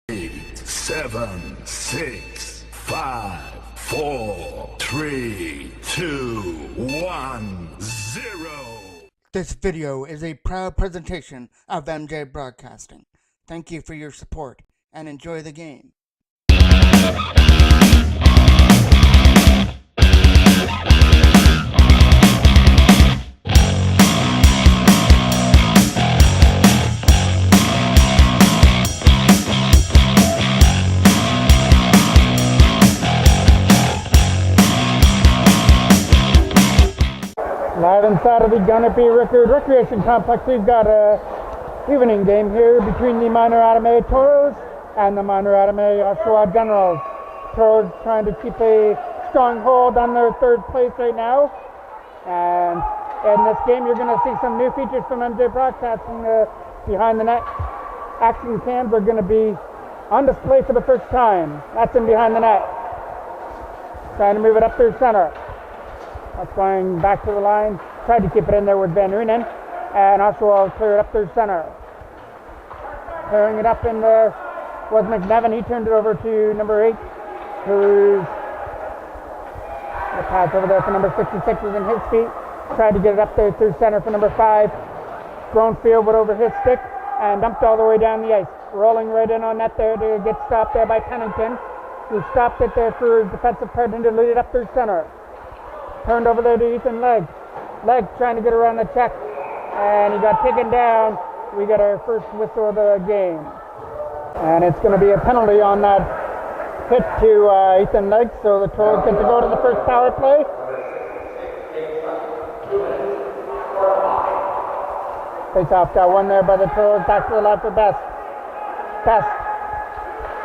8, 7, 6, 5, 4, 3, 2, 1, 0. This video is a proud presentation of MJ Broadcasting. Thank you for your support and enjoy the game. Live inside of the Gunnery Record Recreation Complex, we've got a evening game here between the Minor Anime Toros and the Minor Anime Oshawa Generals. Toros trying to keep a strong hold on their third place right now. And in this game, you're going to see some new features from MJ Broadcasting. Behind the net action cams are going to be on display for the first time. That's in behind the net. Trying to move it up through center. That's going back to the line. Tried to keep it in there with Van Renen. And Oshawa will clear it up through center. Clearing it up in there was McNevin. He turned it over to number 8, who's the pass over there for number 66 was in his feet. Tried to get it up there through center for number 5. Groenfield went over his stick and dumped all the way down the ice. Rolling right in on net there to get stopped there by Pennington, who stopped it there for his defensive partner to lead it up through center. Turned over there to Ethan Legg. Legg trying to get around the check, and he got taken down. We got our first whistle of the game. And it's going to be a penalty on that hit to Ethan Legg, so the Toros get to go to the first power play. Face off got one there by the Toros, back to the left for Best. Best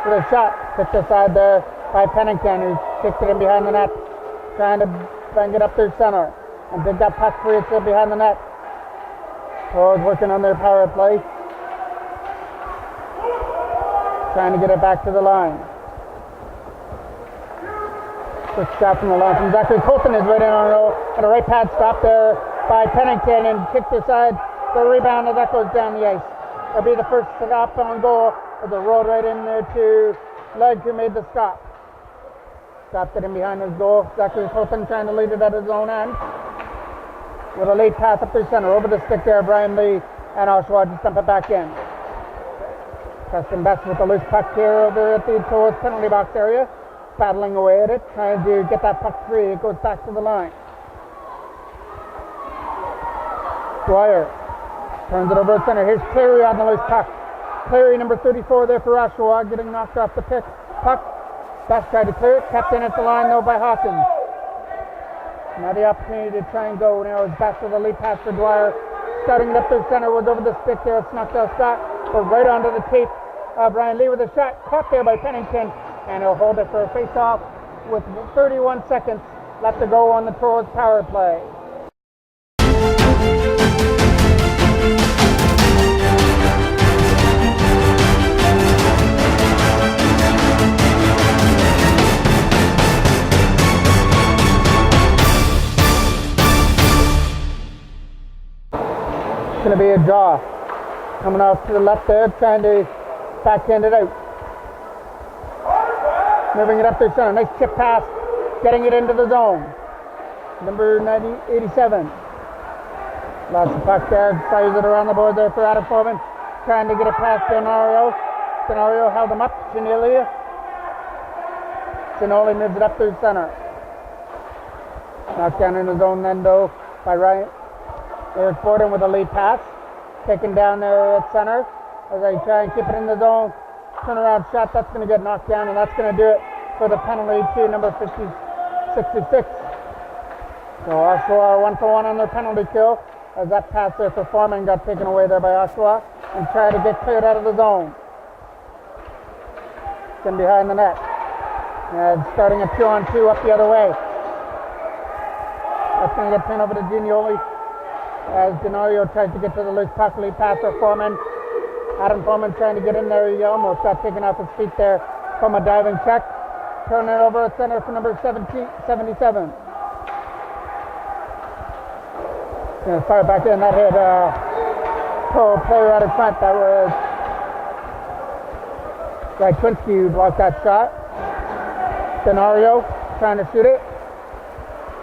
with a shot, kicked aside there by Pennington, who kicked it in behind the net, trying to bang it up through center and dig that puck free. It's still behind the net. Toros working on their power play, trying to get it back to the line. Quick shot from the line from Zachary Colton is right in on a roll, and a right pad stop there by Pennington and kicked aside. The rebound as that goes down the ice. It'll be the first stop on goal as it rolled right in there to Legg, who made the stop. Stopped it in behind his goal. Zachary Colton trying to lead it at his own end. With a late pass up through center. Over the stick there, Brian Lee, and Oshawa just dump it back in. Preston Best with the loose puck here over at the Toros penalty box area. Battling away at it, trying to get that puck free. It goes back to the line. Dwyer turns it over at center. Here's Cleary on the loose puck. Cleary, number 34 there for Oshawa, getting knocked off the puck. Best tried to clear it, kept in at the line though by Hawkins. Now the opportunity to try and go now is Best with a lead pass for Dwyer. Starting it up through center, was over the stick there, it's knocked out shot, but right onto the tape. Brian Lee with a shot, caught there by Pennington, and he'll hold it for a face-off with 31 seconds left to go on the Toros power play. It's going to be a draw. Coming off to the left there, trying to backhand it out. Moving it up through center. Nice chip pass, getting it into the zone. Number 87. Lots of puck there. Fires it around the board there for Adam Foreman. Trying to get it past Denario. Denario held him up. Giannoli moves it up through center. Knocked down in the zone then though by Ryan. Eric Borden with a lead pass. Taken down there at center as they try and keep it in the zone. Turnaround shot, that's going to get knocked down, and that's going to do it for the penalty to number 66. So Oshawa 1 for 1 on their penalty kill as that pass there for Foreman got taken away there by Oshawa and tried to get cleared out of the zone. Then behind the net. And starting a 2-on-2 up the other way. That's going to get turned over to Giannoli as Denario tries to get to the loose puck. Lead pass for Foreman. Adam Foreman trying to get in there. He almost got taken off his feet there from a diving check. Turning it over at center for number 77. Going to fire back in. That hit Pro player out in front. That was Rytwinski blocked that shot. Denario trying to shoot it.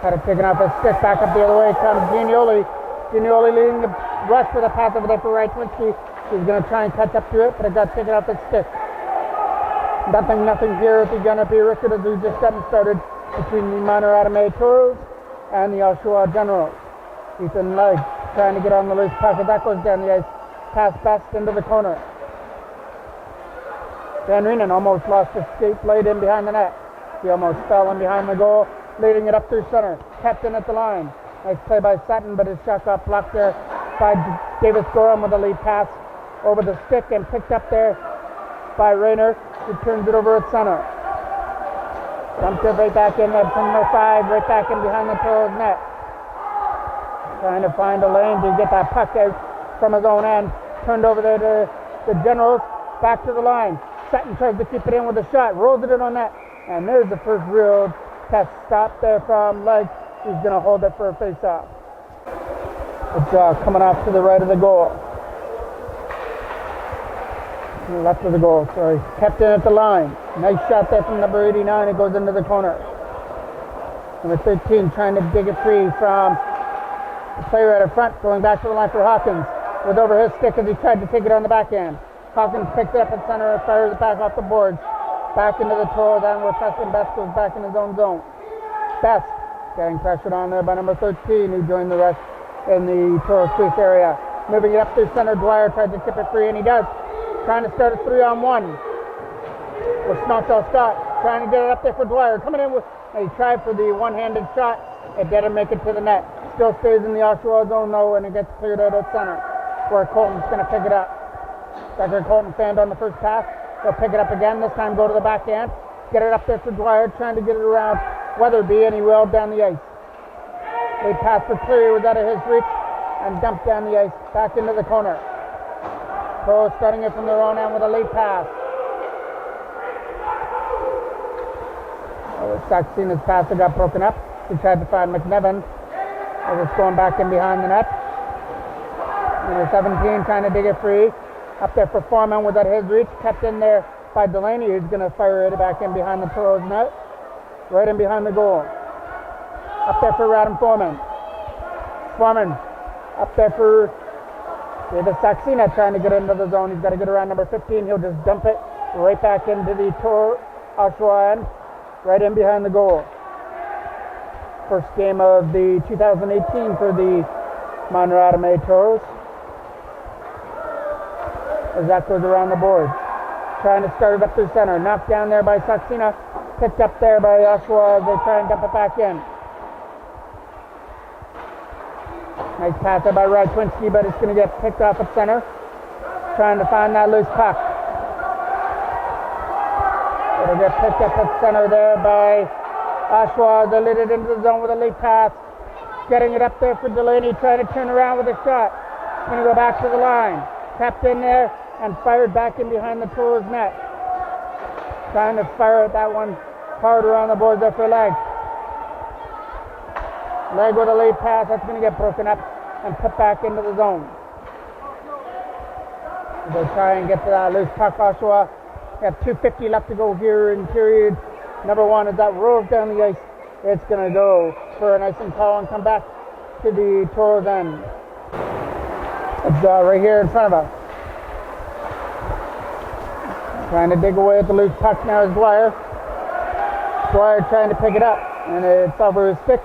Had it taken off his stick, back up the other way. Comes Gignoli. Gignoli leading the rush for the pass over there for Rytwinski. He's going to try and catch up to it, but it got taken off his stick. Nothing here at the Gunnery Rickard as we've just gotten started between the Minor Anime Toros and the Oshawa Generals. Ethan Legg trying to get on the loose puck, and that goes down the ice. Pass best into the corner. Van Reenen almost lost his skate blade in behind the net. He almost fell in behind the goal, leading it up through center. Kept in at the line. Nice play by Sutton, but his shot got blocked there by Davis Gorham with a lead pass over the stick and picked up there by Rayner, who turns it over at center. Dumped it right back in there from number 5, right back in behind the Toros net. Trying to find a lane to get that puck out from his own end. Turned over there to the Generals, back to the line. Sutton tries to keep it in with a shot, rolls it in on net, and there's the first real test stop there from Legg. He's going to hold it for a face-off. It's coming off to the right of the goal. Left of the goal, sorry. Kept in at the line. Nice shot there from number 89. It goes into the corner. Number 13 trying to dig it free from the player out of front, going back to the line for Hawkins. With over his stick as he tried to take it on the backhand. Hawkins picked it up at center and fires it back off the boards. Back into the Toros end where Preston Best goes back in his own zone. Best getting pressured on there by number 13, who joined the rest in the Toros crease area. Moving it up through center, Dwyer tried to tip it free, and he does. Trying to start a 3-on-1 with Snottel Scott. Trying to get it up there for Dwyer. Coming in with, he tried for the one-handed shot. It didn't make it to the net. Still stays in the Oshawa zone though, and it gets cleared out at center, where Colton's going to pick it up. Second Colton fanned on the first pass. He'll pick it up again, this time go to the backhand. Get it up there for Dwyer, trying to get it around Weatherby, and he will down the ice. Late pass for Cleary was out of his reach, and dumped down the ice, back into the corner. Toros starting it from their own end with a late pass. Saxena's pass that got broken up. He tried to find McNevin. It was going back in behind the net. Number 17 trying to dig it free. Up there for Foreman without his reach. Kept in there by Delaney, who's going to fire it back in behind the Toros net. Right in behind the goal. Up there for Adam Foreman. Foreman up there for David Saxena trying to get into the zone. He's got to get around number 15. He'll just dump it right back into the Oshawa end. Right in behind the goal. First game of the 2018 for the Minor Anime Toros. As that goes around the board. Trying to start it up through center. Knocked down there by Saxena. Picked up there by Oshawa as they try and dump it back in. Nice pass there by Rytwinski, but it's going to get picked off at center. Trying to find that loose puck. It'll get picked up at center there by Oshawa. They lead it into the zone with a late pass. Getting it up there for Delaney, trying to turn around with a shot. Going to go back to the line. Tapped in there and fired back in behind the Toros net. Trying to fire at that one harder on the board there for Legg. Legg with a late pass. That's going to get broken up and put back into the zone. They'll try and get to that loose puck. Oshawa have 2:50 left to go here in period number 1. As that rolls down the ice, it's going to go for an icing call and come back to the Toros end. It's right here in front of us. Trying to dig away at the loose puck now is Dwyer. Dwyer trying to pick it up, and it's over his stick,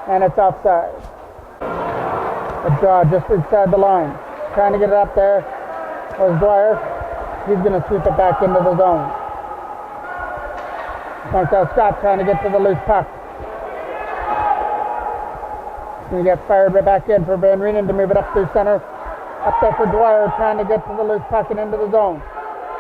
and it's offside. It's just inside the line. Trying to get it up there was Dwyer. He's going to sweep it back into the zone. Marcel Scott trying to get to the loose puck. He's going to get fired right back in for Van Reenen to move it up through center. Up there for Dwyer trying to get to the loose puck and into the zone.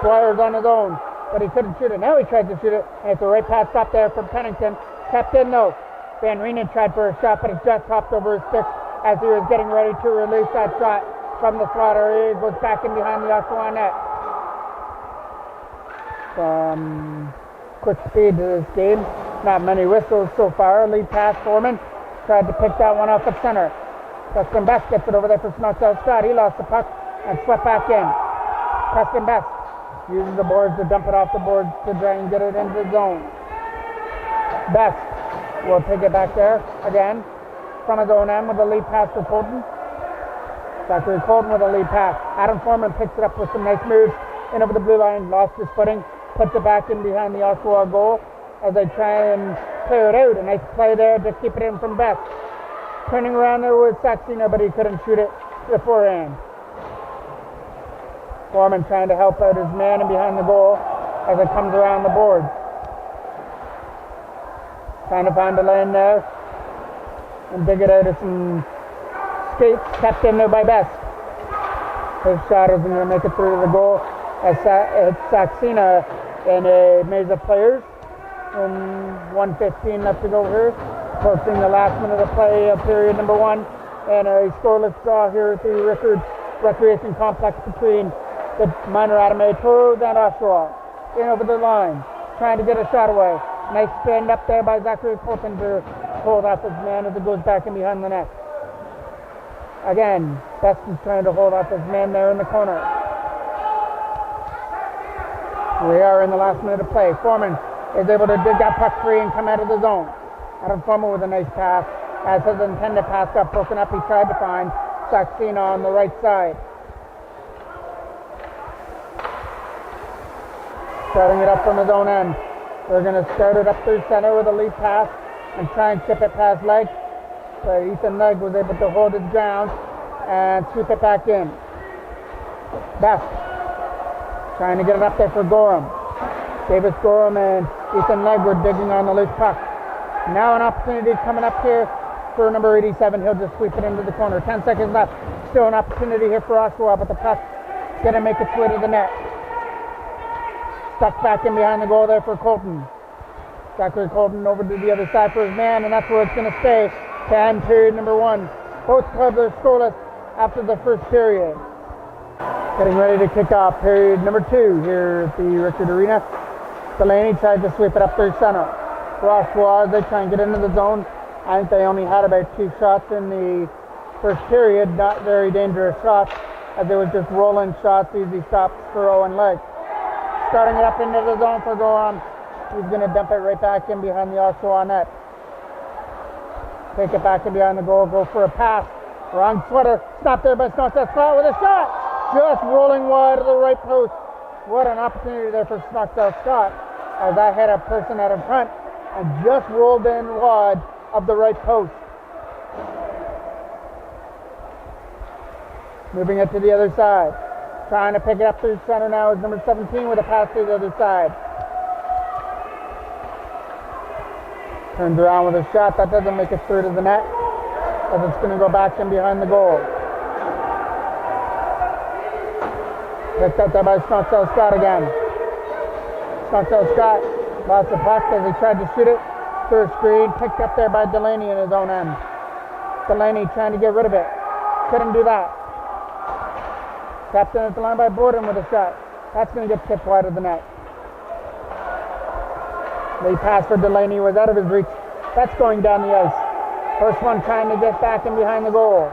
Dwyer's on his own, but he couldn't shoot it. Now he tried to shoot it, and it's a right pass up there from Pennington. Kept in though. Van Reenen tried for a shot, but it just hopped over his stick as he was getting ready to release that shot from the slaughter. He goes back in behind the Oshawa net. Some quick speed to this game. Not many whistles so far. Lead pass, Foreman tried to pick that one off at center. Preston Best gets it over there for Snottel Scott. He lost the puck and swept back in. Preston Best Uses the boards to dump it off the boards to try and get it into the zone. Best will take it back there again from his own end with a lead pass for Colton. Zachary Colton with a lead pass. Adam Foreman picks it up with some nice moves in over the blue line, lost his footing, puts it back in behind the Oshawa goal as they try and clear it out. A nice play there to keep it in from Best. Turning around there was Saxena, but he couldn't shoot it beforehand. Foreman trying to help out his man in behind the goal as it comes around the board. Trying to find a lane there and dig it out of some skates kept in there by Best. His shot isn't going to make it through to the goal as it's Saxena in a maze of players. And 1:15 left to go here. Approaching the last minute of play of period number 1. And a scoreless draw here at the Rickard Recreation Complex between the minor Adame Toros and Oshawa. In over the line, trying to get a shot away. Nice spin up there by Zachary Colton to hold off his man as it goes back in behind the net. Again, Beston's trying to hold off his man there in the corner. We are in the last minute of play. Foreman is able to dig that puck free and come out of the zone. Adam Foreman with a nice pass. As his intended pass got broken up, he tried to find Saxena on the right side. Starting it up from his own end. They're going to start it up through center with a lead pass and try and chip it past Legg. But Ethan Legg was able to hold his ground and sweep it back in. Best trying to get it up there for Gorham. Davis Gorham and Ethan Legg were digging on the loose puck. Now an opportunity coming up here for number 87. He'll just sweep it into the corner. 10 seconds left. Still an opportunity here for Oshawa, but the puck is going to make its way to the net. Stuck back in behind the goal there for Colton. Zachary Colton over to the other side for his man, and that's where it's going to stay to end period number 1. Both clubs are scoreless after the first period. Getting ready to kick off period number 2 here at the Rickard Arena. Delaney tried to sweep it up through center. For Oshawa, as they try and get into the zone. I think they only had about 2 shots in the first period. Not very dangerous shots, as they were just rolling shots, easy stops for Owen Legg. Starting it up into the zone for Gorham. He's going to dump it right back in behind the Oshawa net. Take it back in behind the goal, go for a pass. Wrong sweater, stopped there by Snockdale Scott with a shot. Just rolling wide of the right post. What an opportunity there for Snockdale Scott, as I had a person out in front and just rolled in wide of the right post. Moving it to the other side. Trying to pick it up through center now is number 17 with a pass to the other side. Turns around with a shot. That doesn't make it through to the net, as it's going to go back in behind the goal. Picked up there by Snockdale Scott again. Snockdale Scott lost the puck as he tried to shoot it through a screen. Picked up there by Delaney in his own end. Delaney trying to get rid of it. Couldn't do that. Tapped in at the line by Borden with a shot. That's going to get tipped wide of the net. The pass for Delaney was out of his reach. That's going down the ice. First one trying to get back in behind the goal.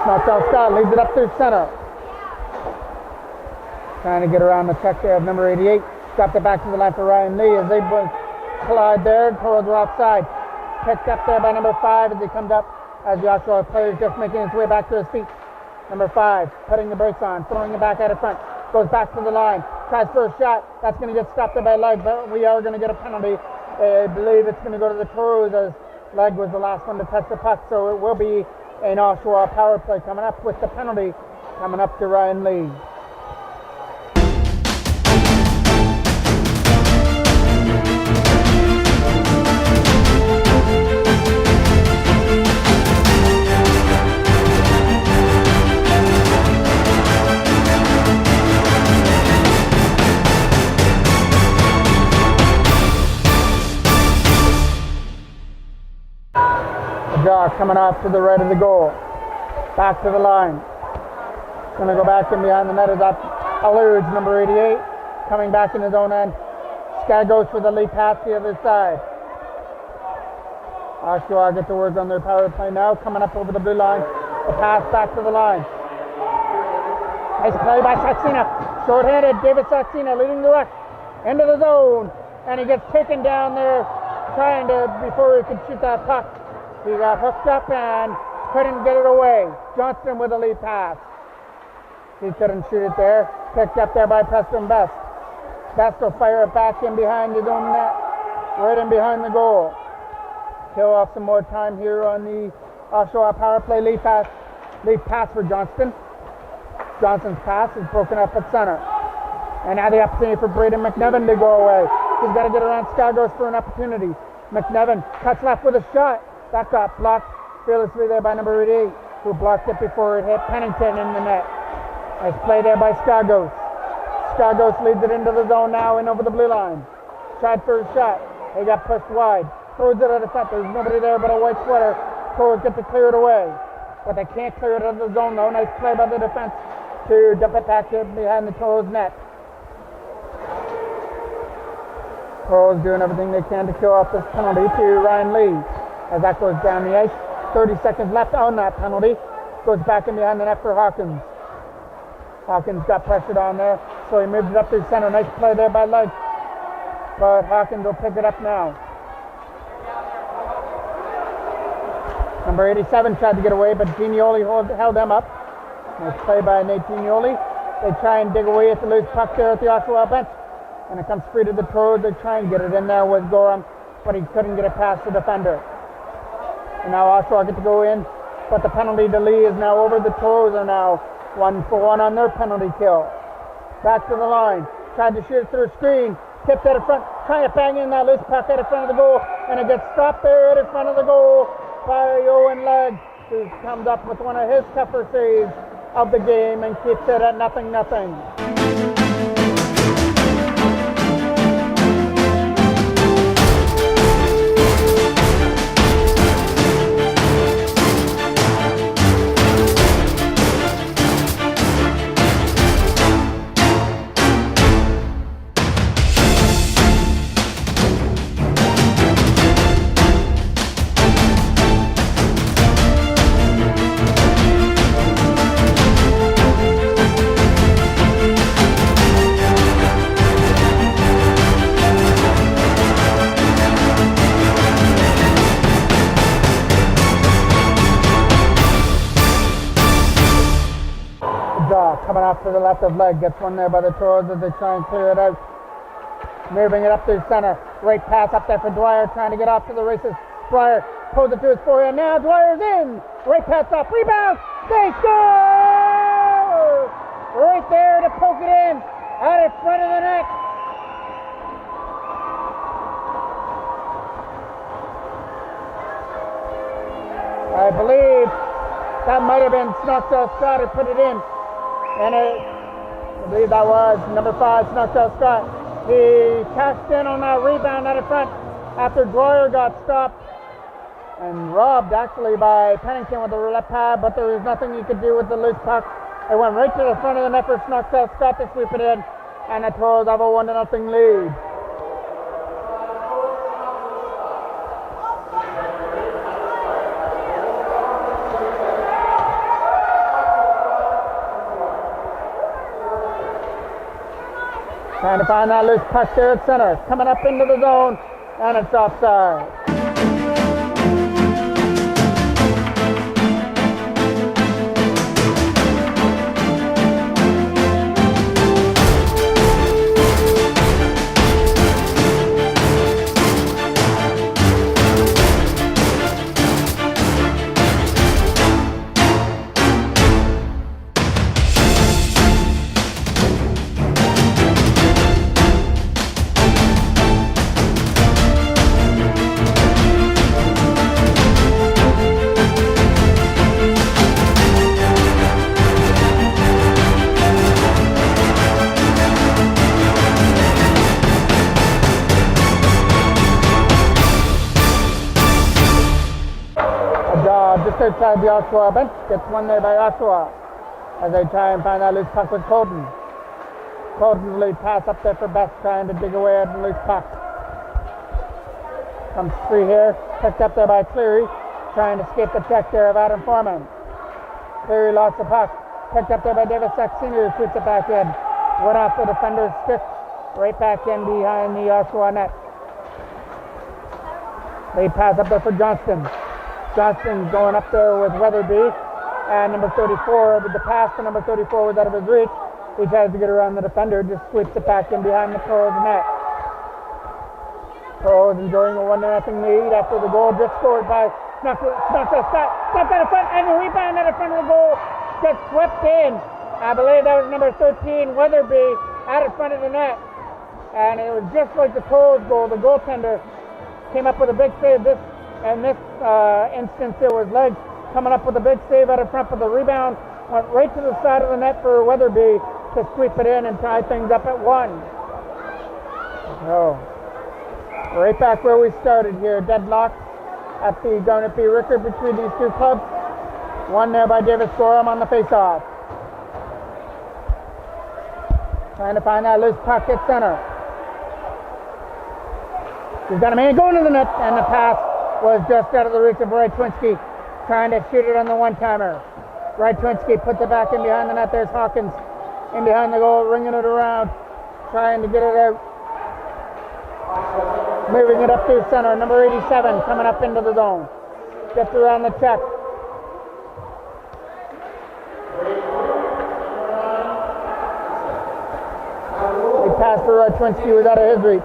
Snockdale Scott leads it up through center. Trying to get around the check there of number 88. Dropped it back to the line for Ryan Lee as they collide there. Toros are offside. Picked up there by number 5 as he comes up, as the Oshawa player is just making his way back to his feet. Number 5 putting the brakes on, throwing it back out of front. Goes back to the line. Tries for a shot. That's going to get stopped there by Legg, but we are going to get a penalty. I believe it's going to go to the Toros, as Legg was the last one to touch the puck, so it will be an Oshawa power play coming up with the penalty coming up to Ryan Lee. Draw coming off to the right of the goal. Back to the line. Going to go back in behind the net as that eludes number 88. Coming back in his own end. Skagos with a lead pass to the other side. Oshawa get the words on their power play now, coming up over the blue line. The pass back to the line. Nice play by Saxena. Short-handed, David Saxena leading the rush into the zone. And he gets taken down there before he could shoot that puck. He got hooked up and couldn't get it away. Johnston with a lead pass. He couldn't shoot it there. Picked up there by Preston Best. Best will fire it back in behind his own net. Right in behind the goal. Kill off some more time here on the Oshawa power play. Lead pass for Johnston. Johnston's pass is broken up at center. And now the opportunity for Braden McNevin to go away. He's got to get around Skagos for an opportunity. McNevin cuts left with a shot. That got blocked fearlessly there by number 88, who blocked it before it hit Pennington in the net. Nice play there by Skagos. Skagos leads it into the zone now and over the blue line. Tried for a shot. He got pushed wide. Throws it out of front. There's nobody there but a white sweater. Toros get to clear it away. But they can't clear it out of the zone though. Nice play by the defense to dump it back in behind the Toros net. Toros doing everything they can to kill off this penalty to Ryan Lee. As that goes down the ice. 30 seconds left on that penalty. Goes back in behind the net for Hawkins. Hawkins got pressured on there, so he moved it up to center. Nice play there by Ledge. But Hawkins will pick it up now. Number 87 tried to get away, but Gignoli held them up. Nice play by Nate Gignoli. They try and dig away at the loose puck there at the Oshawa bench. And it comes free to the Toros. They try and get it in there with Gorham, but he couldn't get it past the defender. And now Oshawa get to go in, but the penalty to Lee is now over. The Toros are now 1-for-1 on their penalty kill. Back to the line. Tried to shoot it through a screen. Tipped out of front. Trying to bang in that loose puck out in front of the goal. And it gets stopped there out in front of the goal by Owen Legg, who comes up with one of his tougher saves of the game and keeps it at 0-0. Coming off to the left of Leg, gets one there by the Toros as they try and clear it out. Moving it up to center. Right pass up there for Dwyer, trying to get off to the races. Dwyer pulls it to his forehand. Now Dwyer's in. Right pass up. Rebound. They score! Right there to poke it in. Out in front of the net. I believe that might have been Snockdale Scott who put it in. And I believe that was number 5, Snockdale Scott. He cashed in on that rebound out in front after Dwyer got stopped and robbed actually by Pennington with the roulette pad, but there was nothing he could do with the loose puck. It went right to the front of the net for Snockdale Scott to sweep it in, and the Toros have a 1-0 lead. Trying to find that loose puck there at center. Coming up into the zone, and it's offside. Just outside the Oshawa bench, gets one there by Oshawa as they try and find that loose puck with Colton. Colton's lead pass up there for Best, trying to dig away at the loose puck. Comes free here, picked up there by Cleary, trying to escape the check there of Adam Foreman. Cleary lost the puck, picked up there by Davis Sack Sr., who shoots it back in. Went off the defender's stick, right back in behind the Oshawa net. They pass up there for Johnston. Johnston going up there with Weatherby, and number 34, with the pass to number 34 was out of his reach. He tries to get around the defender, just sweeps it back in behind the Toros net. Toros enjoying a 1-0 lead after the goal just scored by Snuffle Scott. Stepped out of front, and the rebound out of front of the goal gets swept in. I believe that was number 13, Weatherby, out in front of the net. And it was just like the Toros goal. The goaltender came up with a big save. This instance, it was Legg coming up with a big save out in front, but the rebound went right to the side of the net for Weatherby to sweep it in and tie things up at 1. So, right back where we started here, deadlocked at the Garnet-B Rickard between these two clubs. One there by Davis Gorham on the face-off. Trying to find that loose puck at center. He's got a man going to the net, and the pass was just out of the reach of Rydtwinski, trying to shoot it on the one-timer. Rydtwinski puts it back in behind the net. There's Hawkins in behind the goal, ringing it around, trying to get it out. Moving it up through center. Number 87 coming up into the zone. Gets around the check. The pass for Rydtwinski was out of his reach.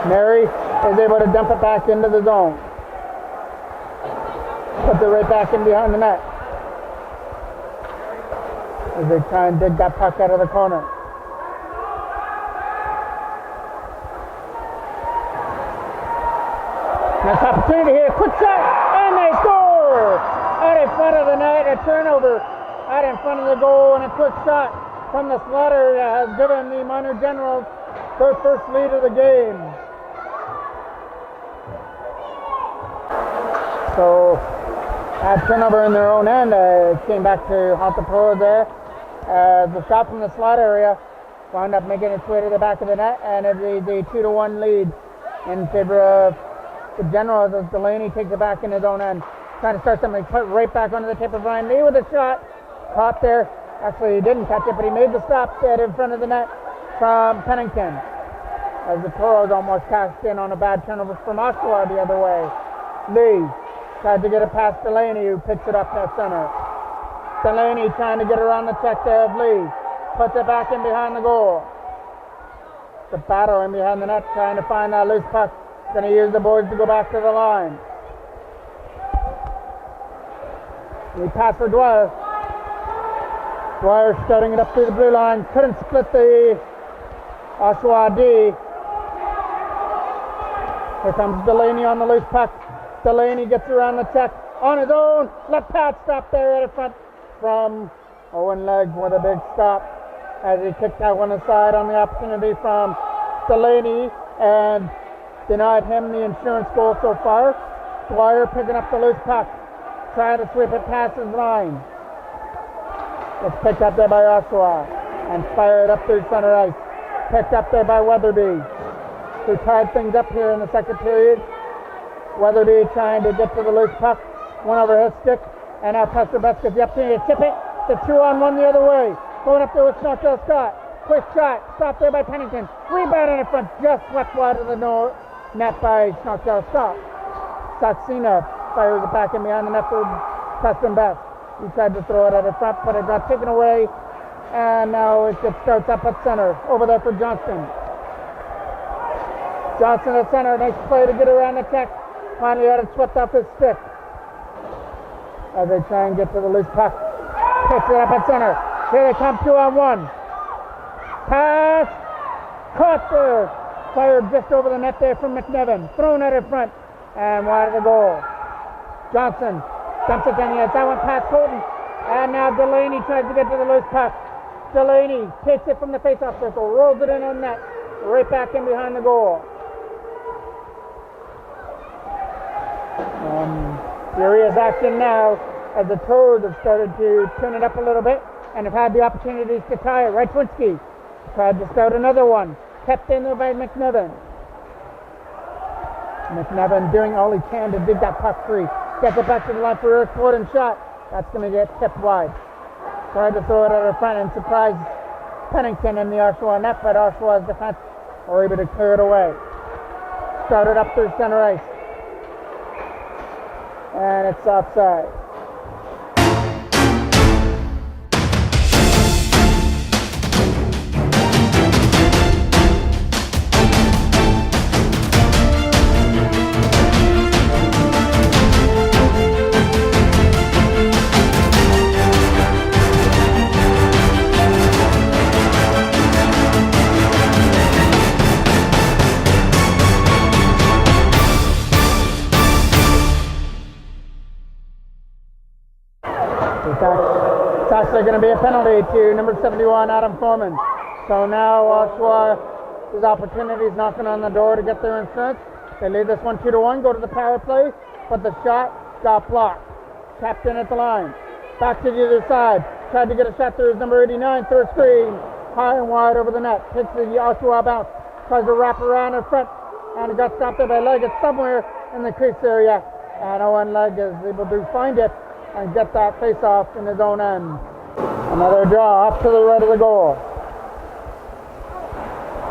Mary is able to dump it back into the zone. Puts it right back in behind the net. As they try and dig that puck out of the corner. Nice opportunity here, quick shot, and they score! Out in front of the net, a turnover out in front of the goal, and a quick shot from the slaughter has given the Minor Generals their first lead of the game. So, that turnover in their own end came back to haunt the Toros there. The shot from the slot area wound up making its way to the back of the net, and it is a 2-1 lead in favor of the Generals as Delaney takes it back in his own end. Trying to start something, put right back onto the tip of Ryan Lee with a shot. Caught there. Actually, he didn't catch it, but he made the stop dead in front of the net from Pennington. As the Toros almost cashed in on a bad turnover from Oshawa the other way. Lee tried to get it past Delaney, who picks it up at center. Delaney trying to get around the check there of Lee. Puts it back in behind the goal. The battle in behind the net, trying to find that loose puck. Going to use the boards to go back to the line. He passed for Dwyer. Dwyer starting it up through the blue line. Couldn't split the Oshawa D. Here comes Delaney on the loose puck. Delaney gets around the check on his own. Left pad stop there at the front from Owen Legg with a big stop as he kicked that one aside on the opportunity from Delaney and denied him the insurance goal so far. Dwyer picking up the loose puck, trying to sweep it past his line. It's picked up there by Oshawa and fired up through center ice. Picked up there by Weatherby, who tied things up here in the second period. Weatherby trying to get to the loose puck, one over his stick, and now Pesterbeck gets the opportunity to chip it. It's a 2-on-1 the other way. Going up there with Snottel Scott. Quick shot, stopped there by Pennington. Rebound in the front, just swept wide of the net by Snottel Scott. Saxena fires it back in behind the net for Preston Best. He tried to throw it at the front, but it got taken away, and now it starts up at center. Over there for Johnston. Johnston at center, nice play to get around the check. Finally had it swept off his stick. As they try and get to the loose puck. Picks it up at center. Here they come, 2-on-1. Pass. Caught there. Fired just over the net there from McNevin. Thrown out in front. And wide of the goal. Johnson dumps it down the edge. That one past Colton. And now Delaney tries to get to the loose puck. Delaney takes it from the face-off circle. Rolls it in on net. Right back in behind the goal. Furious action now as the Toros have started to turn it up a little bit and have had the opportunities to tie it. Rydtwinski tried to start another one. Kept in there by McNevin. McNevin doing all he can to dig that puck free. Gets it back to the line for a Gordon shot. That's going to get tipped wide. Tried to throw it out of front and surprise Pennington in the Oshawa net, but Oshawa's defense were able to clear it away. Started up through center ice. And it's offside. It's actually going to be a penalty to number 71, Adam Foreman. So now Oshawa, his opportunity is knocking on the door to get their insurance. They lead this one 2-1, go to the power play, but the shot got blocked. Tapped in at the line. Back to the other side. Tried to get a shot through his number 89, through a screen. High and wide over the net. Takes the Oshawa bounce. Tries to wrap around in front. And it got stopped there by Legg. It's somewhere in the crease area. And Owen Legg is able to find it and get that face-off in his own end. Another draw off to the right of the goal.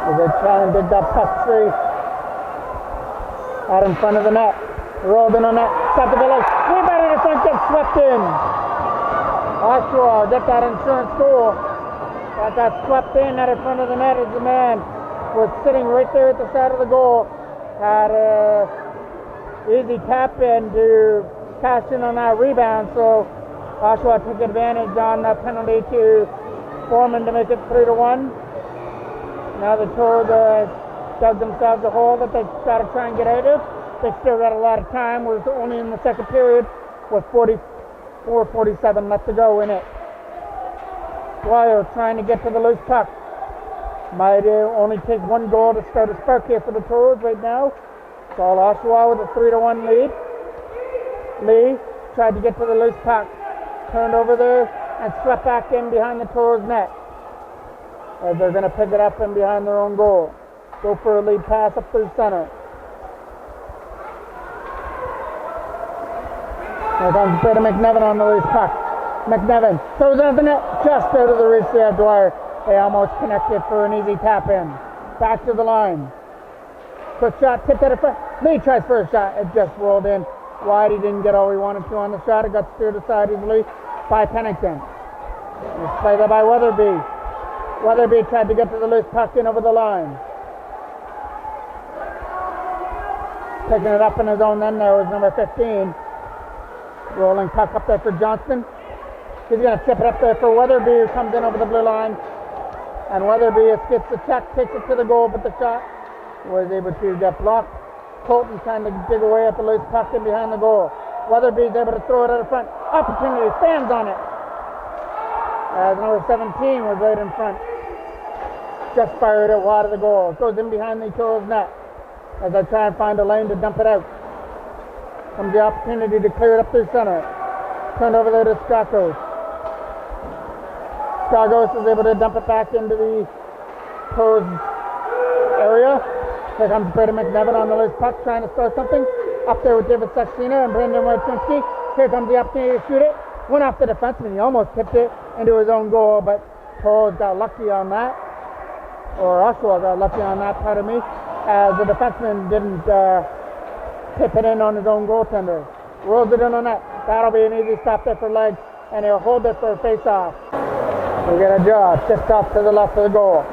As they try and dig that puck free. Out in front of the net. Rolled in on net. Stopped the village. Rebounded in front, gets swept in. Oshawa get that insurance goal. Got swept in out in front of the net as the man was sitting right there at the side of the goal. Had a easy tap in to cash in on that rebound, so Oshawa took advantage on that penalty to Foreman to make it 3-1. Now the Toros dug themselves a hole that they've got to try and get out of. They still got a lot of time. We're only in the second period with 44-47 left to go in it. Dwyer trying to get to the loose puck. Might only take one goal to start a spark here for the Toros right now. It's all Oshawa with a 3-1 lead. Lee tried to get to the loose puck, turned over there and swept back in behind the Toros net. As they're going to pick it up in behind their own goal. Go for a lead pass up through center. Here comes Peter McNevin on the loose puck. McNevin throws it at the net, just out of the reach there, Dwyer. They almost connected for an easy tap in. Back to the line. Quick shot, tipped at the front. Lee tries for a shot, it just rolled in. Wide, he didn't get all he wanted to on the shot. It got steered aside easily by Pennington. It's played there by Weatherby. Weatherby tried to get to the loose puck in over the line. Picking it up in his own end there was number 15. Rolling puck up there for Johnston. He's going to tip it up there for Weatherby, who comes in over the blue line. And Weatherby escapes the check, takes it to the goal, but the shot was able to get blocked. Colton trying to dig away at the loose puck in behind the goal. Weatherby's able to throw it out of front. Opportunity, stands on it. As number 17 was right in front. Just fired it wide of the goal. Goes in behind the Toros net. As I try and find a lane to dump it out. Comes the opportunity to clear it up through center. Turned over there to Skakos. Skakos is able to dump it back into the Toros area. Here comes Brady McNevin on the loose puck, trying to start something. Up there with David Saxena and Brendan Wojcinski. Here comes the opportunity to shoot it. Went off the defenseman. He almost tipped it into his own goal, but Toros got lucky on that. Or Oshawa got lucky on that, pardon me, as the defenseman didn't tip it in on his own goaltender. Rolls it in on net. That'll be an easy stop there for Legg, and he'll hold it for a face-off. We get a draw, just off to the left of the goal.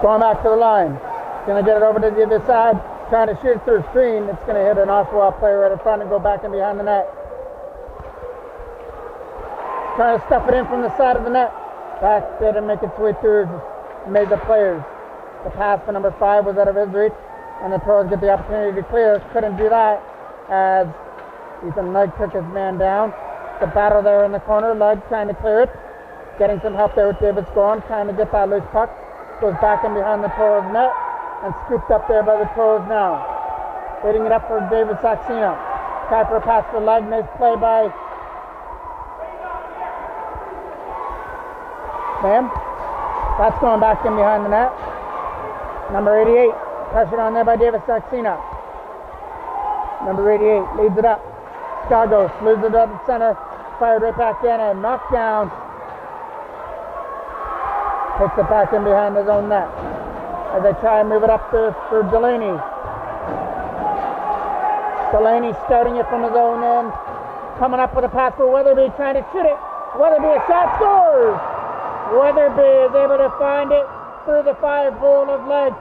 Going back to the line. Going to get it over to the other side, trying to shoot through screen. It's going to hit an Oshawa player right in front and go back in behind the net. Trying to stuff it in from the side of the net. Back didn't make its way through major players. The pass for number 5 was out of his reach, and the Toros get the opportunity to clear. Couldn't do that as Ethan Legg took his man down. The battle there in the corner. Legg trying to clear it. Getting some help there with David Scorn, trying to get that loose puck. Goes back in behind the Toros net. And scooped up there by the Toros now. Leading it up for David Saxena. Try for a pass for Legg. Nice play by Sam. That's going back in behind the net. Number 88. Pressured on there by David Saxena. Number 88 leads it up. Skagos moves it up the center. Fired right back in and knocked down. Takes it back in behind his own net. As they try and move it up there for Delaney. Delaney starting it from his own end. Coming up with a pass for Weatherby, trying to shoot it. Weatherby, a shot, scores! Weatherby is able to find it through the 5 hole of leg.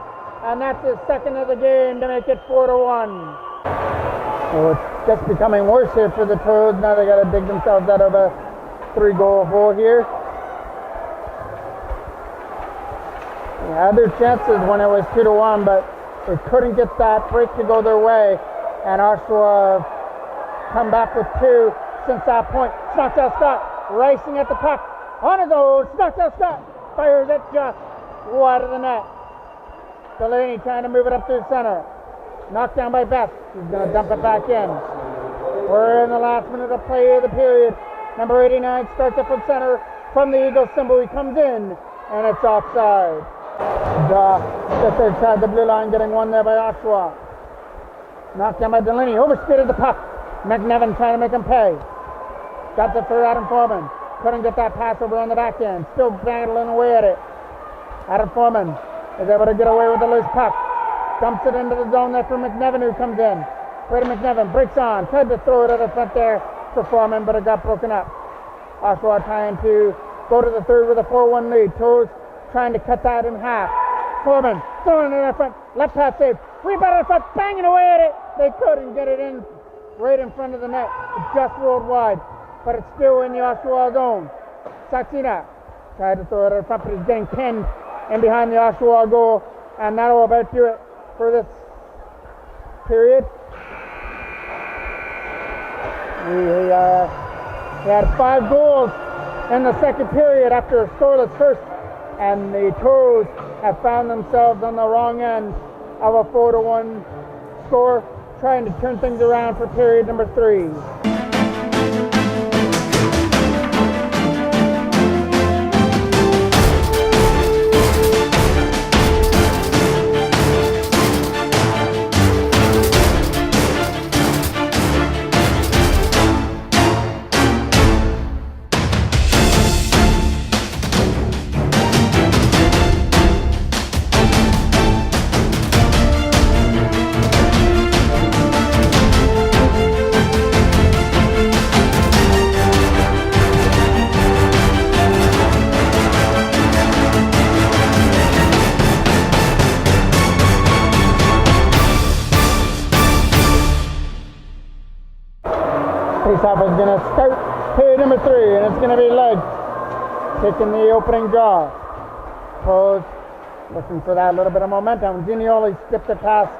And that's his second of the game to make it 4-1. So it's just becoming worse here for the Toros. Now they got to dig themselves out of a 3-goal hole here. They had their chances when it was 2-1, but they couldn't get that break to go their way. And Oshawa come back with 2 since that point. Snockdale Scott racing at the puck on his own. Snockdale Scott fires it just wide of the net. Delaney trying to move it up through center. Knocked down by Beth. He's going to dump it back in. We're in the last minute of play of the period. Number 89 starts it from center. From the Eagle symbol, he comes in, and it's offside. Just outside the blue line, getting one there by Oshawa. Knocked down by Delaney. Overspeeded the puck. McNevin trying to make him pay. Got it for Adam Foreman. Couldn't get that pass over on the back end. Still battling away at it. Adam Foreman is able to get away with the loose puck. Dumps it into the zone there for McNevin, who comes in. Brady McNevin breaks on. Tried to throw it at the front there for Foreman, but it got broken up. Oshawa trying to go to the third with a 4-1 lead. Toros trying to cut that in half. Foreman throwing it in the front. Left pass save. Rebound in front. Banging away at it. They couldn't get it in right in front of the net. It just rolled wide, but it's still in the Oshawa zone. Saxena tried to throw it in front, but he's getting pinned in behind the Oshawa goal, and that'll about do it for this period. He had 5 goals in the second period after a scoreless first, and the Toros have found themselves on the wrong end of a 4-1 score, trying to turn things around for period number 3. Faceoff is going to start period number 3, and it's going to be Leg taking the opening draw. Toros looking for that little bit of momentum. Ginioli skipped it past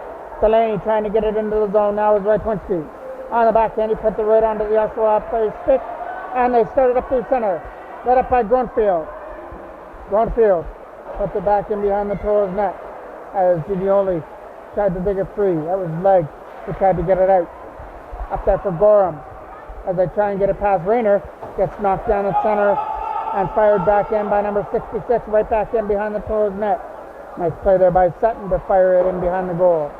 Delaney, trying to get it into the zone. Now is Radwinski. On the backhand, he puts it right onto the Oshawa player's stick, and they started up through center. Led up by Grunfield. Grunfield puts it back in behind the Toros net as Ginioli tried to dig it free. That was Leg who tried to get it out. Up there for Gorham. As they try and get it past Rayner, gets knocked down at center and fired back in by number 66, right back in behind the Toros net. Nice play there by Sutton to fire it in behind the goal.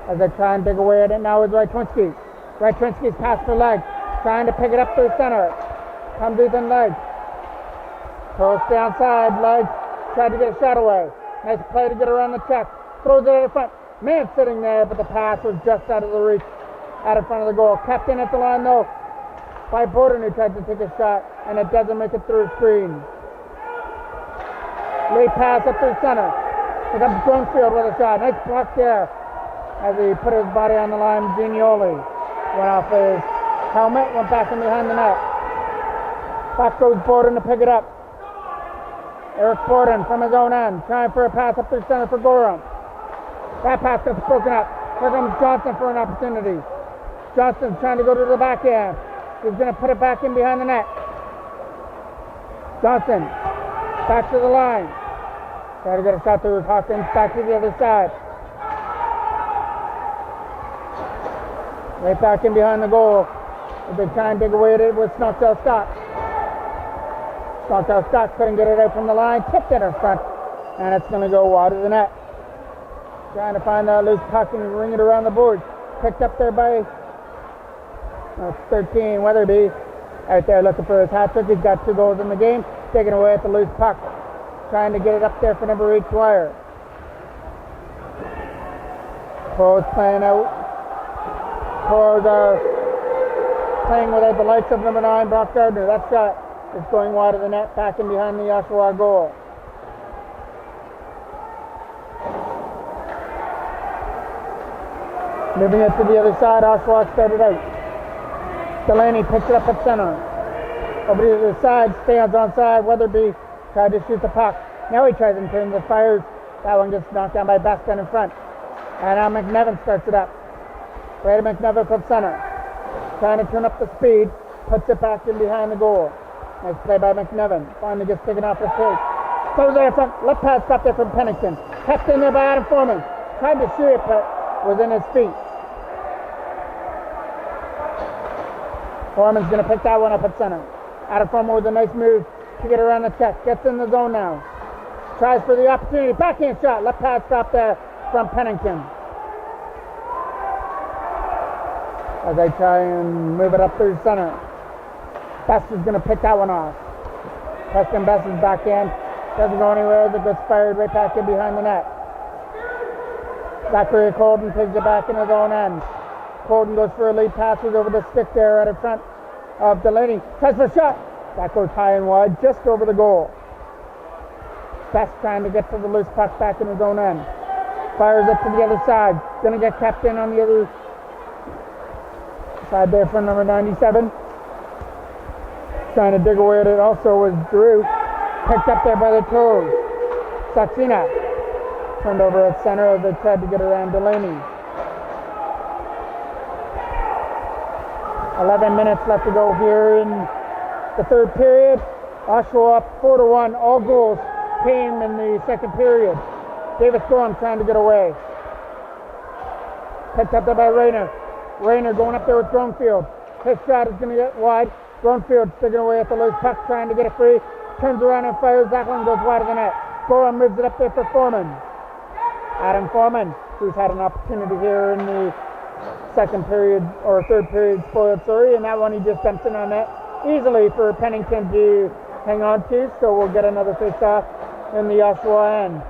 As they try and dig away at it, now is Radwinski. Radwinski's pass for Leg, trying to pick it up through center. Comes Ethan Leg. Toros downside, Leg tried to get a shot away. Nice play to get around the check. Throws it out in front. Man sitting there, but the pass was just out of the reach, out in front of the goal. Kept in at the line though by Borden, who tried to take a shot, and it doesn't make it through the screen. Late pass up through center. Here comes Grunfield with a shot. Nice block there as he put his body on the line. Ginioli went off his helmet, went back in behind the net. Back goes Borden to pick it up. Eric Borden from his own end, trying for a pass up through center for Gorham. That pass gets broken up. Here comes Johnson for an opportunity. Johnson trying to go to the back end. He's going to put it back in behind the net. Johnson back to the line. Try to get a shot through Hawkins. Back to the other side. Right back in behind the goal. They try and dig away at it with Snockdale Scott. Snockdale Scott couldn't get it out from the line. Tipped it in front. And it's going to go wide of the net. Trying to find that loose puck and ring it around the board. Picked up there by That's 13. Weatherby out there looking for his hat trick. He's got 2 goals in the game. Taking away at the loose puck. Trying to get it up there for number 8, Dwyer. Toros playing out. Toros are playing without the likes of number 9, Brock Gardner. That shot is going wide of the net, back in behind the Oshawa goal. Moving it to the other side, Oshawa started out. Delaney picks it up at center. Over to the side, stands onside. Weatherby tried to shoot the puck. Now he tries and turns it, fires. That one gets knocked down by Baskin in front. And now McNevin starts it up. Brady McNevin from center. Trying to turn up the speed. Puts it back in behind the goal. Nice play by McNevin. Finally gets taken off the pace. Goes there in front. Left pass stopped there from Pennington. Kept in there by Adam Foreman. Tried to shoot it, but was in his feet. Foreman's going to pick that one up at center. Adam Foreman with a nice move to get around the check. Gets in the zone now. Tries for the opportunity. Backhand shot. Left pad stop there from Pennington. As they try and move it up through center. Best is going to pick that one off. Preston Best is back in. Doesn't go anywhere. It gets fired right back in behind the net. Zachary Colton takes it back in his own end. Colton goes for a lead pass. He's over the stick there right in front of Delaney. Tries for a shot. That goes high and wide, just over the goal. Best trying to get to the loose puck back in his own end. Fires up to the other side. Gonna get kept in on the other side there for number 97. Trying to dig away at it also was Drew. Picked up there by the Toros. Saxena turned over at center as they tried to get around Delaney. 11 minutes left to go here in the third period. Oshawa up 4-1. All goals came in the second period. Davis Gorham trying to get away. Picked up there by Rayner. Rayner going up there with Groenfield. His shot is going to get wide. Groenfield sticking away at the loose puck, trying to get it free. Turns around and fires. That one goes wide of the net. Gorham moves it up there for Foreman. Adam Foreman, who's had an opportunity here in the second period, or third period, spoiled sorry, and that one he just dumps in on net easily for Pennington to hang on to, so we'll get another face-off in the Oshawa end.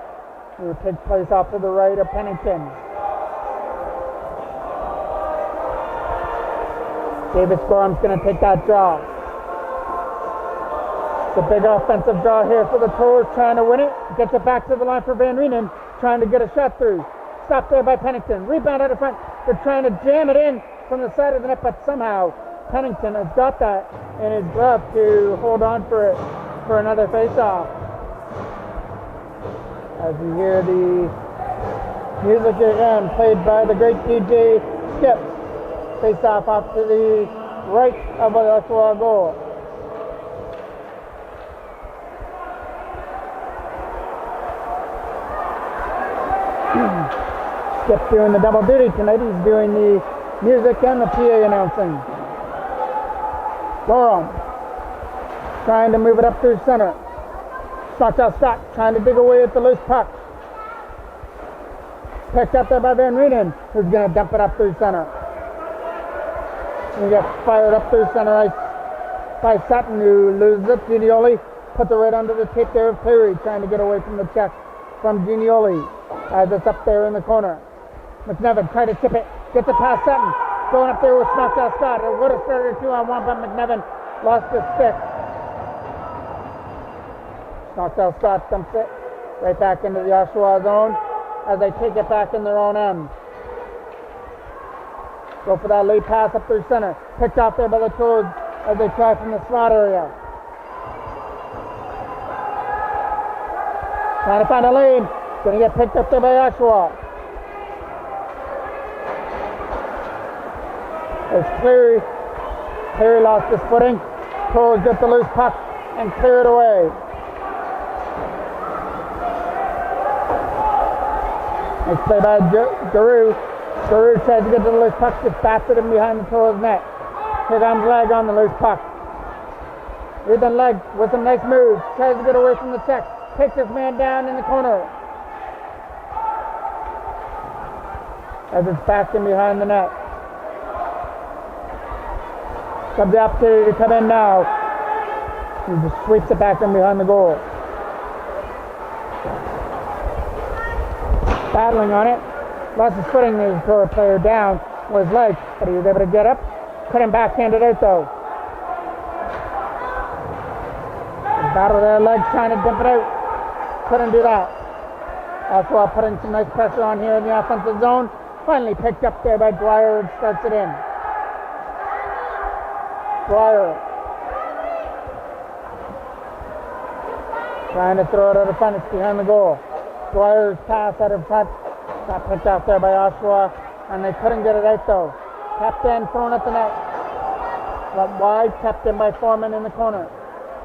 It will take place off to the right of Pennington. Davis Gorham's going to take that draw. It's a big offensive draw here for the Toros, trying to win it. Gets it back to the line for Van Reenen, trying to get a shot through. Stopped there by Pennington. Rebound out of front. They're trying to jam it in from the side of the net, but somehow Pennington has got that in his glove to hold on for it for another face-off. As you hear the music again, played by the great DJ Skip. Face-off off to the right of the Oshawa goal. Skip doing the double duty tonight. He's doing the music and the PA announcing. Gorham trying to move it up through center. Stock trying to dig away at the loose puck. Picked up there by Van Reenen, who's going to dump it up through center. And gets fired up through center ice by Sutton, who loses it. Ginioli puts it right under the tape there of Perry, trying to get away from the check from Ginioli as it's up there in the corner. McNevin tried to tip it, gets it past Sutton, going up there with Snockdale Scott. It would have started a 2-on-1, but McNevin lost his stick. Snockdale Scott dumps it right back into the Oshawa zone as they take it back in their own end. Go for that lead pass up through center. Picked off there by the Toros as they try from the slot area. Trying to find a lane. Going to get picked up there by Oshawa. It's Cleary. Cleary lost his footing. Toros get the loose puck and clear it away. Nice play by Giroux. Giroux tries to get to the loose puck, just bastard him behind the Toros net. Here comes Legg on the loose puck. Ethan Legg with some nice moves. Tries to get away from the check. Takes his man down in the corner. As it's back in behind the net. Comes the opportunity to come in now. He just sweeps it back in behind the goal. Battling on it. Lost his footing to throw a player down with his legs, but he was able to get up. Couldn't backhand it out though. Battle their legs trying to dump it out. Couldn't do that. Oshawa putting some nice pressure on here in the offensive zone. Finally picked up there by Dwyer and starts it in. Dwyer trying to throw it out of front. It's behind the goal. Dwyer's pass out of front. Got picked out there by Oshawa, and they couldn't get it out though. Tapped in, thrown at the net. Got wide, tapped in by Foreman in the corner.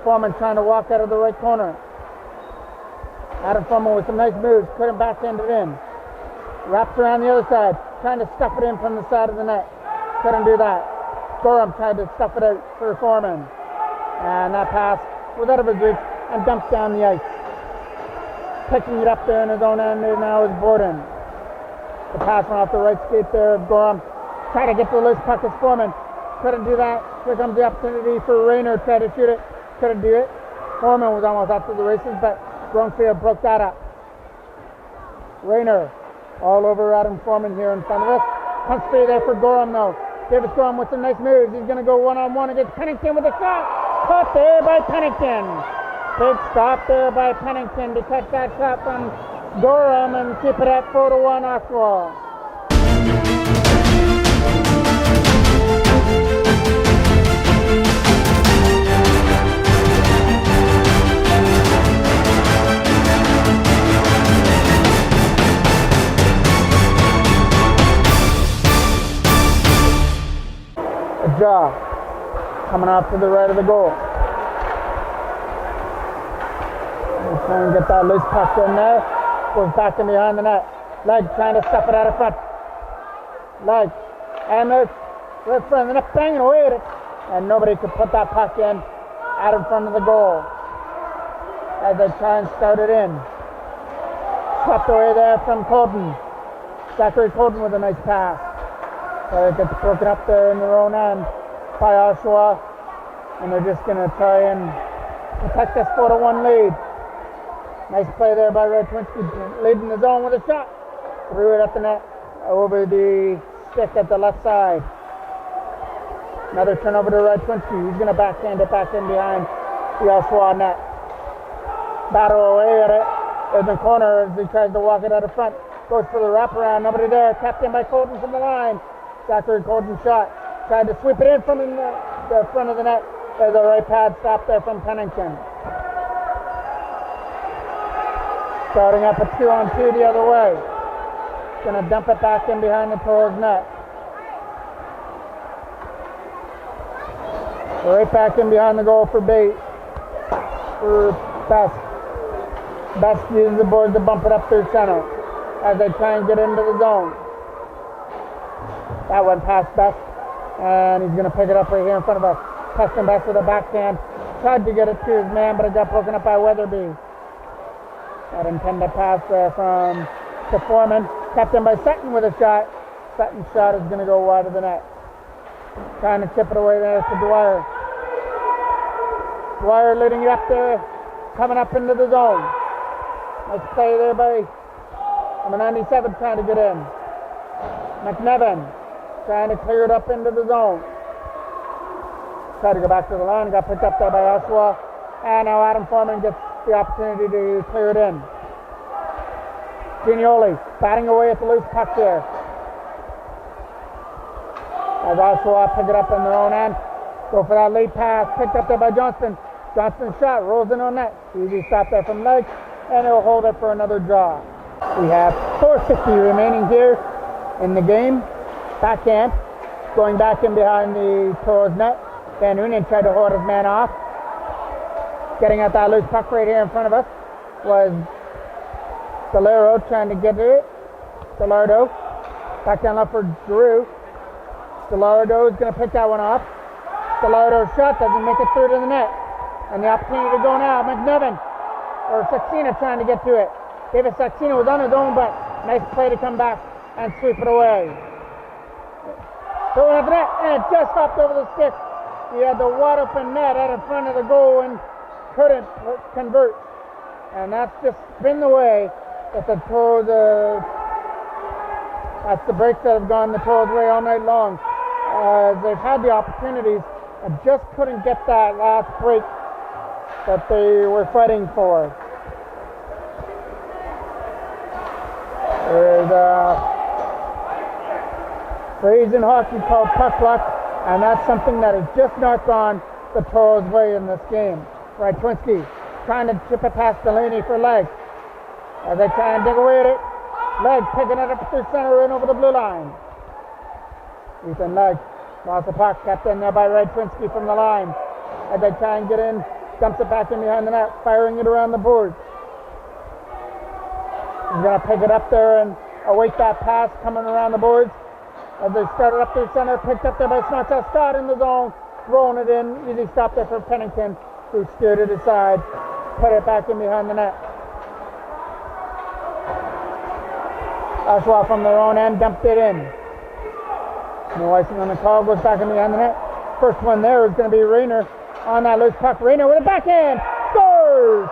Foreman trying to walk out of the right corner. Adam Foreman with some nice moves, couldn't backhand it in. Wraps around the other side, trying to stuff it in from the side of the net. Couldn't do that. Gorham tried to stuff it out for Foreman. And that pass was out of his reach and dumped down the ice. Picking it up there in his own end now is Borden. The pass went off the right skate there of Gorham. Tried to get the loose puck as Foreman. Couldn't do that. Here comes the opportunity for Rayner. Tried to shoot it. Couldn't do it. Foreman was almost off to the races, but Brumfield broke that up. Rayner all over Adam Foreman here in front of us. Punch free there for Gorham though. Davis Gorham with some nice moves. He's going to go one-on-one against Pennington with a shot. Caught there by Pennington. Big stop there by Pennington to catch that shot from Gorham and keep it at 4-1 Oshawa. Jaw coming off to the right of the goal. Trying to get that loose puck in there. Goes back in behind the net. Leg trying to stuff it out of front. Leg. And there's right front of the net, banging away at it. And nobody could put that puck in out in front of the goal. As they try and start it in. Swept away there from Colton. Zachary Colton with a nice pass. So it gets broken up there in their own end by Oshawa. And they're just going to try and protect this 4-1 lead. Nice play there by Radwinski, leading the zone with a shot. Threw it at the net, over the stick at the left side. Another turnover to Radwinski. He's going to backhand it back in behind the Oshawa net. Battle away at it in the corner as he tries to walk it out of front. Goes for the wraparound, nobody there. Tapped in by Colton from the line. Zachary Colton shot. Tried to sweep it in from the front of the net. There's a right pad stop there from Pennington. Starting up a 2-on-2 the other way. Gonna dump it back in behind the Toros net. Right back in behind the goal for Bate. For Best. Best uses the board to bump it up through center as they try and get into the zone. That went past Best, and he's gonna pick it up right here in front of us. Preston Best with a backhand. Tried to get it to his man, but it got broken up by Weatherby. That intended pass there from to Foreman. Kept in by Sutton with a shot. Sutton's shot is going to go wide of the net. Trying to chip it away there to Dwyer. Dwyer leading it up there. Coming up into the zone. Nice play there by number 97 trying to get in. McNevin trying to clear it up into the zone. Tried to go back to the line. Got picked up there by Oshawa. And now Adam Foreman gets the opportunity to clear it in. Gignoli batting away at the loose puck there. As Oshawa pick it up in their own end. Go for that late pass. Picked up there by Johnston. Johnston's shot rolls in on net. Easy stop there from Leg. And he'll hold it for another draw. We have 4:50 remaining here in the game. Backhand. Going back in behind the Toros net. Van Union tried to hold his man off. Getting at that loose puck right here in front of us was Gallardo trying to get to it. Gallardo back down left for Drew. Gallardo is going to pick that one off. Gallardo's shot doesn't make it through to the net. And the opportunity to go now. McNevin or Saxena trying to get to it. David Saxena was on his own, but nice play to come back and sweep it away. Throwing at the net, and it just hopped over the stick He had the wide open net out in front of the goal and couldn't convert. And that's just been the way that the Toros, that's the breaks that have gone the Toros' way all night long. They've had the opportunities and just couldn't get that last break that they were fighting for. There's a phrase in hockey called puck luck, and that's something that has just not gone the Toros' way in this game. Radczynski trying to chip it past Delaney for Leg. As they try and dig away at it, Leg picking it up through center and over the blue line. Ethan Leg lost the puck, kept in there by Radczynski from the line. As they try and get in, dumps it back in behind the net, firing it around the boards. He's going to pick it up there and await that pass coming around the boards. As they started up through center, picked up there by Snottel Scott in the zone, rolling it in. Easy stop there for Pennington, who steered it aside, put it back in behind the net. Oshawa from their own end dumped it in. No icing on the call, goes back in behind the net. First one there is going to be Rayner on that loose puck. Rayner with a backhand, scores!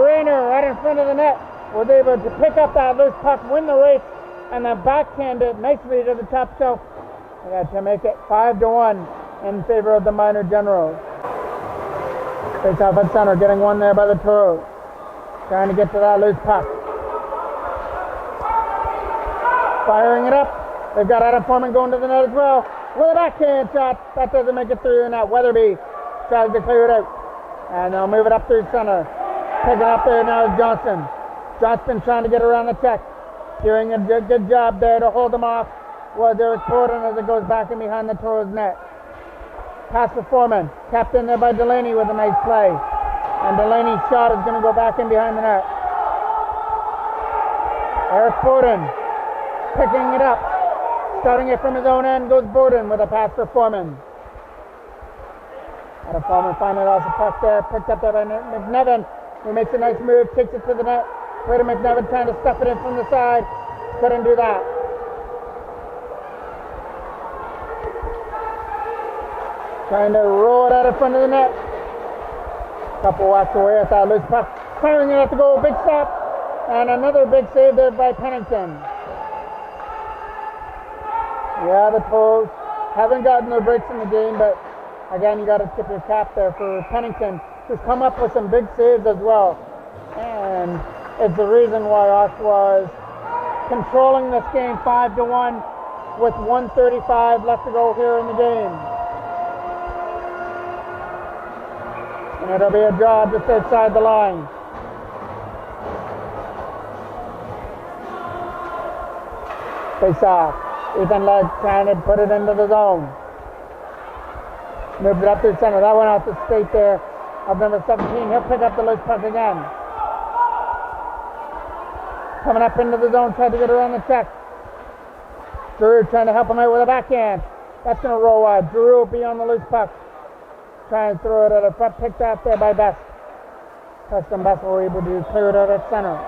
Rayner right in front of the net was able to pick up that loose puck, win the race, and then backhand it nicely to the top shelf. They got to make it 5-1 in favor of the Minor Generals. Face off at center, getting one there by the Toros. Trying to get to that loose puck. Firing it up. They've got Adam Foreman going to the net as well. With a backhand shot. That doesn't make it through, and that Weatherby tries to clear it out. And they'll move it up through center. Picking up there now is Johnson. Johnston trying to get around the check. Doing a good job there to hold them off. Well, there is Portland as it goes back in behind the Toros net. Pass for Foreman. Kept in there by Delaney with a nice play. And Delaney's shot is going to go back in behind the net. Eric Bowden picking it up. Starting it from his own end goes Bowden with a pass for Foreman. Adam Foreman finally lost the puck there. Picked up there by McNevin, who makes a nice move, takes it to the net. Wait a McNevin trying to stuff it in from the side. Couldn't do that. Trying to roll it out in front of the net. Couple whacks away at that loose puck. Firing it at the goal. Big stop. And another big save there by Pennington. Yeah, the Toros haven't gotten their breaks in the game, but again, you got to tip your cap there for Pennington, who's come up with some big saves as well. And it's the reason why Oshawa is controlling this game 5-1 with 1:35 left to go here in the game. And it'll be a job just outside the line. Face off. Ethan Leg trying to put it into the zone. Moves it up to the center. That went off the skate there of number 17. He'll pick up the loose puck again. Coming up into the zone, tried to get around the check. Drew trying to help him out with a backhand. That's going to roll wide. Drew will be on the loose puck. Try and throw it at a front. Picked off there by Best. Preston Best were able to clear it out at center.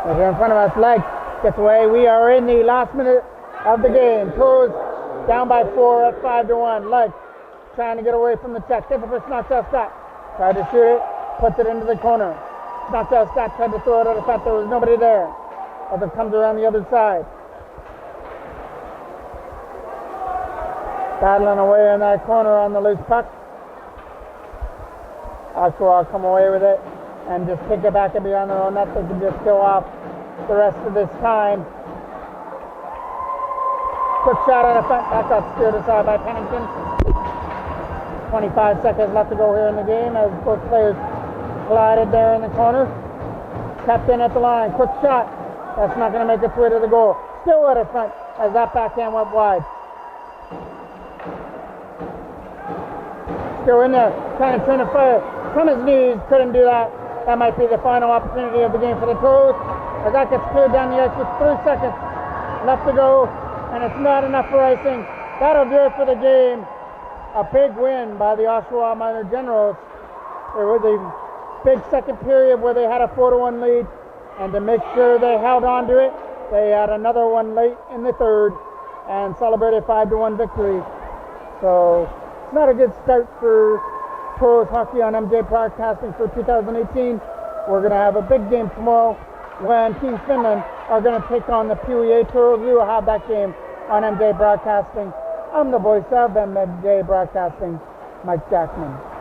Right here in front of us, Leg gets away. We are in the last minute of the game. Toros down by 4 at 5-1. Leg trying to get away from the check. Gets it for Snottel Scott. Tried to shoot it. Puts it into the corner. Snottel Scott tried to throw it out of front. There was nobody there. As it comes around the other side. Battling away in that corner on the loose puck. Oshawa come away with it and just kick it back and beyond their own net. They can just go off the rest of this time. Quick shot out of front. That got steered aside by Pennington. 25 seconds left to go here in the game as both players collided there in the corner. Kept in at the line. Quick shot. That's not going to make its way to the goal. Still out of front as that backhand went wide. Still in there. Trying to turn the fire from his knees. Couldn't do that. That might be the final opportunity of the game for the Toros. As that gets cleared down the ice with 3 seconds left to go. And it's not enough for icing. That'll do it for the game. A big win by the Oshawa Minor Generals. There was a big second period where they had a 4-1 lead. And to make sure they held on to it, they had another one late in the third. and celebrate a 5-1 victory. So it's not a good start for Toros hockey on MJ Broadcasting for 2018. We're going to have a big game tomorrow when Team Finland are going to take on the PUEA Toros. We will have that game on MJ Broadcasting. I'm the voice of MJ Broadcasting, Mike Jackman.